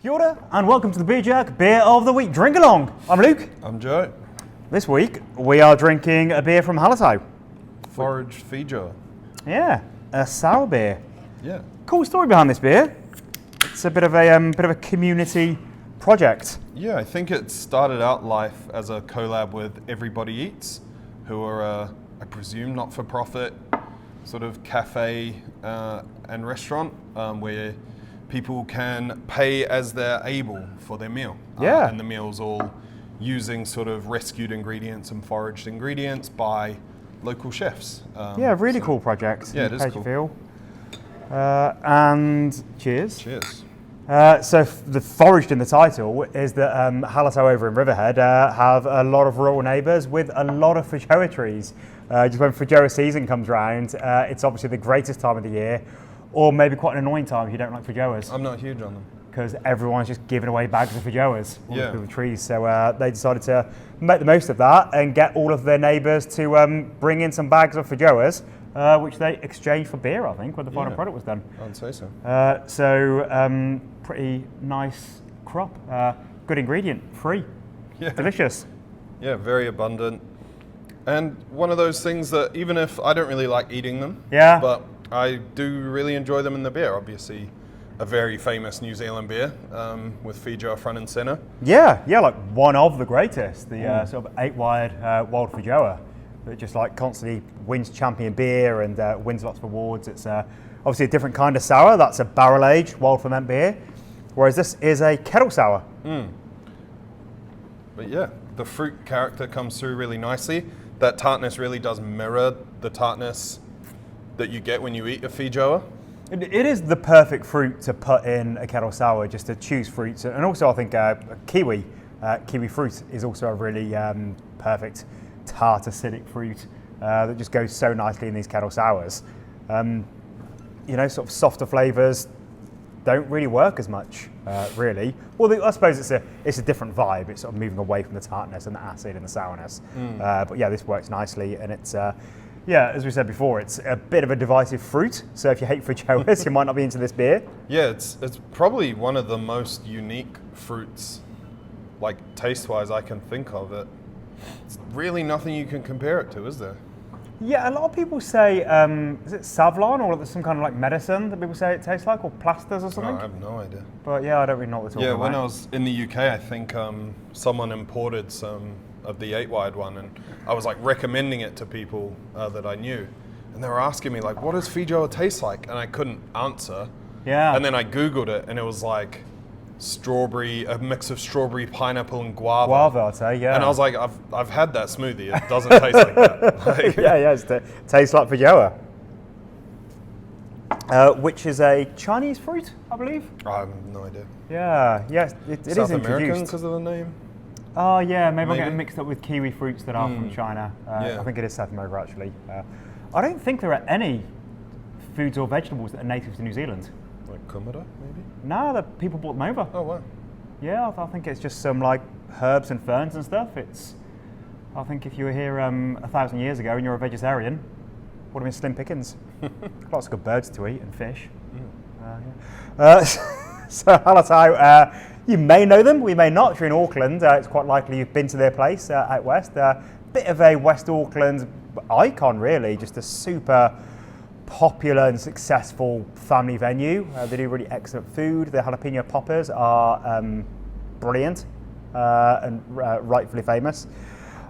Kia ora, and welcome to the Beer Jerk Beer of the Week Drink Along. I'm Luke. I'm Joe. This week we are drinking a beer from Hallertau. Foraged Feijoa. Yeah, a sour beer. Yeah. Cool story behind this beer. It's a bit of a community project. Yeah, I think it started out life as a collab with Everybody Eats, who are, I presume, not-for-profit sort of cafe and restaurant where people can pay as they're able for their meal. Yeah. And the meal's all using sort of rescued ingredients and foraged ingredients by local chefs. Yeah, really cool project. Yeah, it is How do cool. you feel? And cheers. Cheers. So the foraged in the title is that Hallertau over in Riverhead have a lot of rural neighbours with a lot of Feijoa trees. Just when Feijoa season comes round, it's obviously the greatest time of the year, or maybe quite an annoying time if you don't like Feijoas. I'm not huge on them. Because everyone's just giving away bags of Feijoas Yeah. with the trees. So they decided to make the most of that and get all of their neighbours to bring in some bags of Feijoas, which they exchanged for beer, I think, when the final Yeah. product was done. I'd say so. So pretty nice crop, good ingredient, free, Yeah. delicious. Yeah, very abundant. And one of those things that even if I don't really like eating them, Yeah. but I do really enjoy them in the beer. Obviously, a very famous New Zealand beer with Feijoa front and center. Yeah, like one of the greatest, the sort of 8-wired wild Feijoa that just like constantly wins champion beer and wins lots of awards. It's obviously a different kind of sour. That's a barrel-aged wild ferment beer, whereas this is a kettle sour. But yeah, the fruit character comes through really nicely. That tartness really does mirror the tartness that you get when you eat a Feijoa. It is the perfect fruit to put in a kettle sour, just to choose fruits. And also I think kiwi fruit is also a really perfect tart acidic fruit that just goes so nicely in these kettle sours. Sort of softer flavours don't really work as much, really. Well, I suppose it's a different vibe. It's sort of moving away from the tartness and the acid and the sourness. But yeah, this works nicely, and it's as we said before, it's a bit of a divisive fruit. So if you hate Feijoas, you might not be into this beer. Yeah, it's probably one of the most unique fruits, like taste-wise, I can think of it. It's really nothing you can compare it to, is there? Yeah, a lot of people say, is it Savlon or some kind of like medicine that people say it tastes like, or plasters or something? I have no idea. But yeah, I don't really know what they're talking about. Yeah, when I was in the UK, I think someone imported some of the 8-wide one, and I was like recommending it to people that I knew, and they were asking me like, what does Feijoa taste like? And I couldn't answer. Yeah. And then I Googled it, and it was like a mix of strawberry, pineapple, and guava. Guava, I'd say, yeah. And I was like, I've had that smoothie. It doesn't taste like that. Like, yeah, it tastes like Feijoa. Which is a Chinese fruit, I believe. I have no idea. Yeah, yes, it is South introduced. American because of the name. Oh yeah, maybe I'm getting mixed up with kiwi fruits that are from China. Yeah. I think it is South America actually. I don't think there are any foods or vegetables that are native to New Zealand. Like kumara, maybe? No, the people brought them over. Oh, wow. Yeah, I think it's just some like herbs and ferns and stuff. I think if you were here 1,000 years ago and you're a vegetarian, would have been slim pickings. Lots of good birds to eat and fish. So Hallertau, you may know them, we may not. If you're in Auckland, it's quite likely you've been to their place out west. Bit of a West Auckland icon, really. Just a super popular and successful family venue. They do really excellent food. The jalapeno poppers are brilliant and rightfully famous.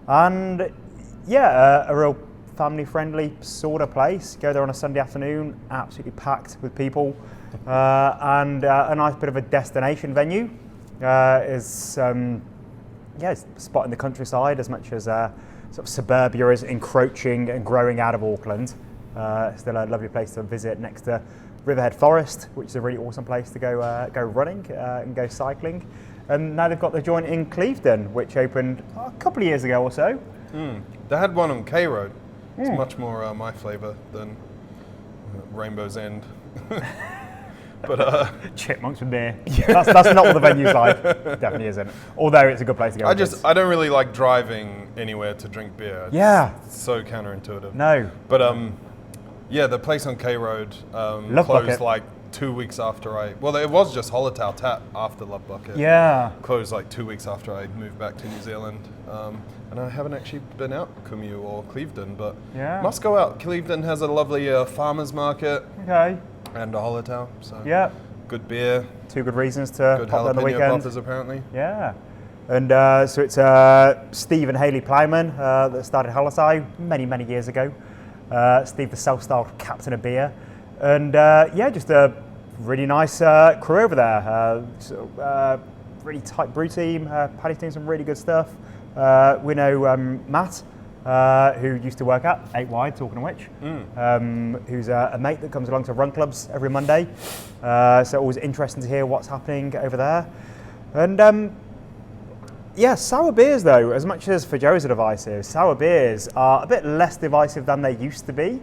And yeah, a real family-friendly sort of place. Go there on a Sunday afternoon, absolutely packed with people. And a nice bit of a destination venue. It's a spot in the countryside, as much as sort of suburbia is encroaching and growing out of Auckland. Still a lovely place to visit next to Riverhead Forest, which is a really awesome place to go running and go cycling. And now they've got the joint in Clevedon, which opened a couple of years ago or so. They had one on K Road. It's much more my flavour than Rainbow's End. But Chipmunks with beer. That's not what the venue's like. Definitely isn't. Although it's a good place to go. I don't really like driving anywhere to drink beer. It's so counterintuitive. No. But yeah, the place on K Road Love closed Bucket. like 2 weeks after it was just Hallertau Tap after Love Bucket. Yeah. Closed like 2 weeks after I moved back to New Zealand. And I haven't actually been out Kumeu or Clevedon, but must go out. Clevedon has a lovely farmers market. Okay. And a Hallertau, so yeah, good beer. 2 good reasons to good pop on the jalapeno weekend. poppers apparently. Yeah. And so it's Steve and Hayley Plowman that started Hallertau many years ago. Steve, the self-styled captain of beer. And just a really nice crew over there. Really tight brew team. Paddy's doing some really good stuff. We know Matt, who used to work at 8 Wide, talking of which, who's a mate that comes along to run clubs every Monday. So always interesting to hear what's happening over there. And sour beers though, as much as Feijoas are divisive, sour beers are a bit less divisive than they used to be.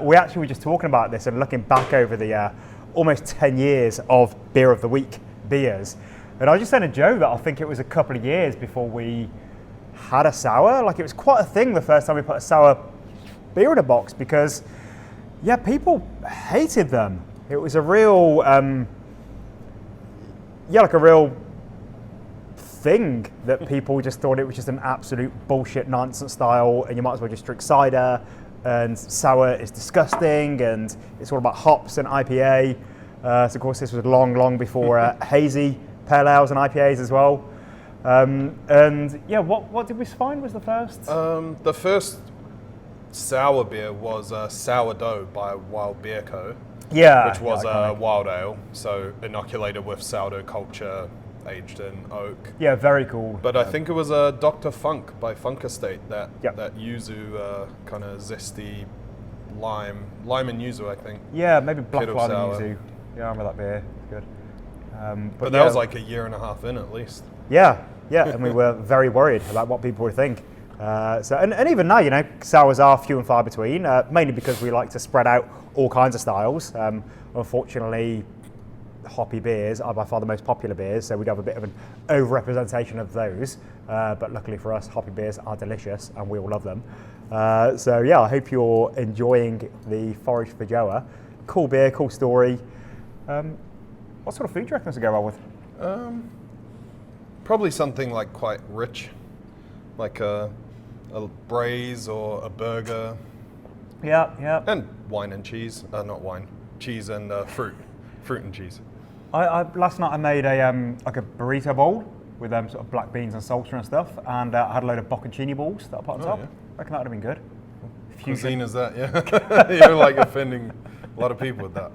We actually were just talking about this and looking back over the almost 10 years of Beer of the Week beers. And I was just saying to Joe that I think it was a couple of years before we had a sour. Like, it was quite a thing the first time we put a sour beer in a box because, people hated them. It was a real, like a real thing that people just thought it was just an absolute bullshit nonsense style and you might as well just drink cider, and sour is disgusting and it's all about hops and IPA. So of course this was long before hazy pale ales and IPAs as well. What did we find was the first? The first sour beer was Sourdough by Wild Beer Co. Yeah. Which was a wild ale, so inoculated with sourdough culture, aged in oak. Yeah, very cool. But I think it was a Dr. Funk by Funk Estate, that yuzu kind of zesty lime and yuzu, I think. Yeah, maybe black Kettle lime sour. and yuzu. Yeah, I remember that beer. It's good. But that was like a year and a half in at least. Yeah, and we were very worried about what people would think. And even now, sours are few and far between, mainly because we like to spread out all kinds of styles. Unfortunately, hoppy beers are by far the most popular beers, so we'd have a bit of an over-representation of those. But luckily for us, hoppy beers are delicious and we all love them. I hope you're enjoying the Foraged Feijoa. Cool beer, cool story. What sort of food do you reckon this would go well with? Probably something like quite rich, like a braise or a burger. Yeah. And wine and cheese. Not wine, cheese and fruit and cheese. I last night I made a like a burrito bowl with sort of black beans and salsa and stuff, and I had a load of bocconcini balls that I put on top. Yeah. I reckon that would have been good. Cuisine is that, yeah? You're like offending a lot of people with that.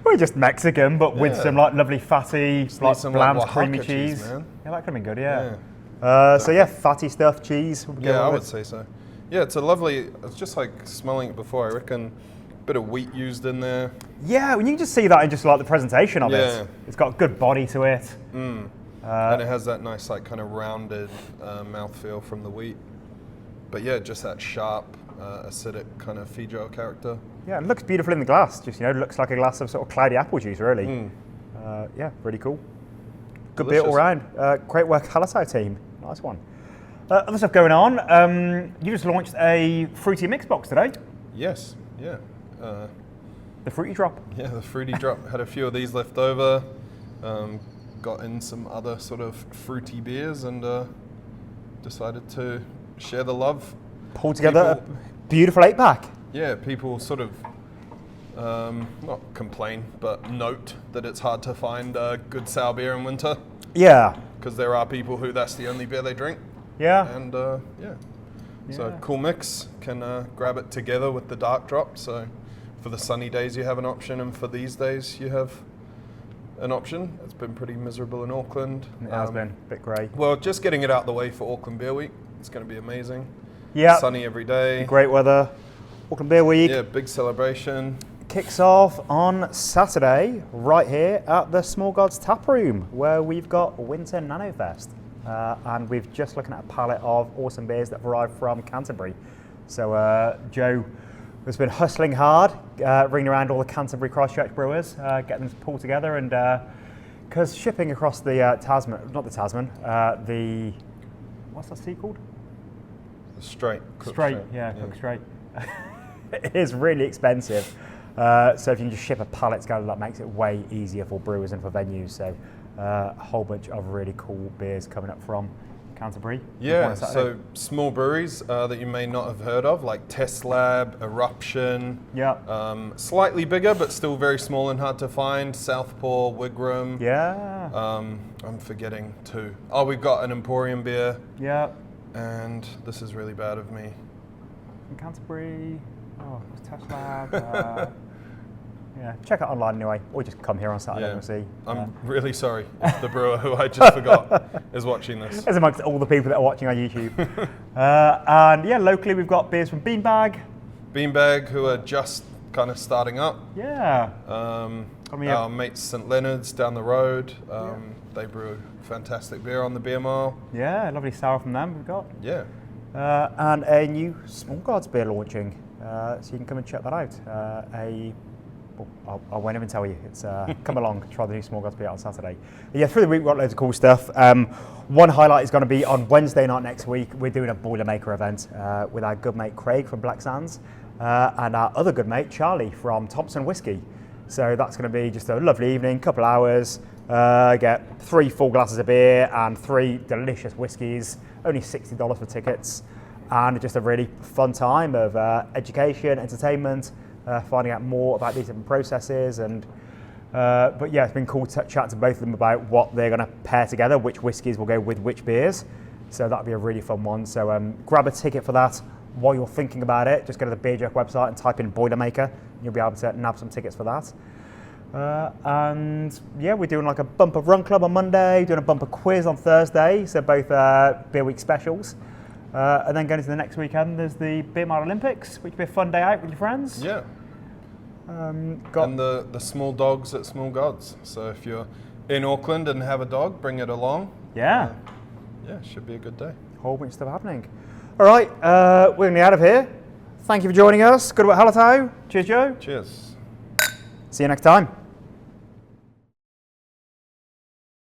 We're just Mexican, but with some like lovely fatty, like some bland, like creamy Oaxaca cheese. man. Yeah, that could have been good. Yeah. Fatty stuff, cheese. I would say so. Yeah, it's a lovely. It's just like smelling it before. I reckon a bit of wheat used in there. Yeah, when you can just see that in just like the presentation of Yeah. it. It's got good body to it. And it has that nice like kind of rounded mouthfeel from the wheat. But yeah, just that sharp, acidic kind of Feijoa character. Yeah, it looks beautiful in the glass. Just looks like a glass of sort of cloudy apple juice, really. Really cool. Good beer all round. Great work, Hallertau team. Nice one. Other stuff going on. You just launched a fruity mix box today. Yes. Yeah. The fruity drop. Yeah, the fruity drop. Had a few of these left over. Got in some other sort of fruity beers and decided to share the love. Pull together a beautiful 8-pack. Yeah, people sort of not complain, but note that it's hard to find good sour beer in winter. Yeah. Because there are people who that's the only beer they drink. Yeah. And so cool mix. Can grab it together with the dark drop. So for the sunny days you have an option, and for these days you have an option. It's been pretty miserable in Auckland. It has been a bit grey. Well, just getting it out the way for Auckland Beer Week. It's going to be amazing. Yeah. Sunny every day. Great weather. Auckland Beer Week. Yeah, big celebration. Kicks off on Saturday right here at the Small Gods Tap Room, where we've got Winter Nano Fest. And we've just looking at a palette of awesome beers that have arrived from Canterbury. So Joe has been hustling hard, ringing around all the Canterbury Christchurch brewers, getting them to pull together, and because shipping across the Tasman, not the Tasman, the, what's that sea called? Straight. Cook Strait. It is really expensive. So if you can just ship a pallet together, that makes it way easier for brewers and for venues. So a whole bunch of really cool beers coming up from Canterbury. Yeah, so small breweries that you may not have heard of, like Test Lab, Eruption. Yeah. Slightly bigger, but still very small and hard to find. Southpaw, Wigram. Yeah. I'm forgetting two. Oh, we've got an Emporium beer. Yeah. And this is really bad of me. From Canterbury. Oh, it's Test Lab. Yeah, check it online anyway, or just come here on Saturday and we'll see. I'm really sorry if the brewer who I just forgot is watching this. As amongst all the people that are watching on YouTube. And yeah, locally we've got beers from Beanbag. Beanbag, who are just kind of starting up. Yeah. Our mates St Leonard's down the road. They brew fantastic beer on the Beer Mile. Yeah, lovely sour from them we've got. Yeah. And a new Small Gods beer launching, so you can come and check that out. I won't even tell you. It's come along, try the new Small Gods beer on Saturday. But yeah, through the week we've got loads of cool stuff. One highlight is going to be on Wednesday night next week. We're doing a Boilermaker event with our good mate Craig from Black Sands and our other good mate Charlie from Thompson Whiskey. So that's going to be just a lovely evening, couple hours. Get 3 full glasses of beer and 3 delicious whiskies. Only $60 for tickets, and just a really fun time of education, entertainment. Finding out more about these different processes, and but yeah, it's been cool to chat to both of them about what they're going to pair together, which whiskies will go with which beers. So that'll be a really fun one. So grab a ticket for that while you're thinking about it. Just go to the Beer Jerk website and type in Boilermaker, and you'll be able to nab some tickets for that. And yeah, we're doing like a bumper run club on Monday, doing a bumper quiz on Thursday. So both Beer Week specials. And then going into the next weekend, there's the Beer Mile Olympics, which will be a fun day out with your friends. Yeah. And the small dogs at Small Gods. So if you're in Auckland and have a dog, bring it along. Yeah. Should be a good day. Whole bunch of stuff happening. All right, we're going to be out of here. Thank you for joining us. Good luck at Hallertau. Cheers, Joe. Cheers. See you next time.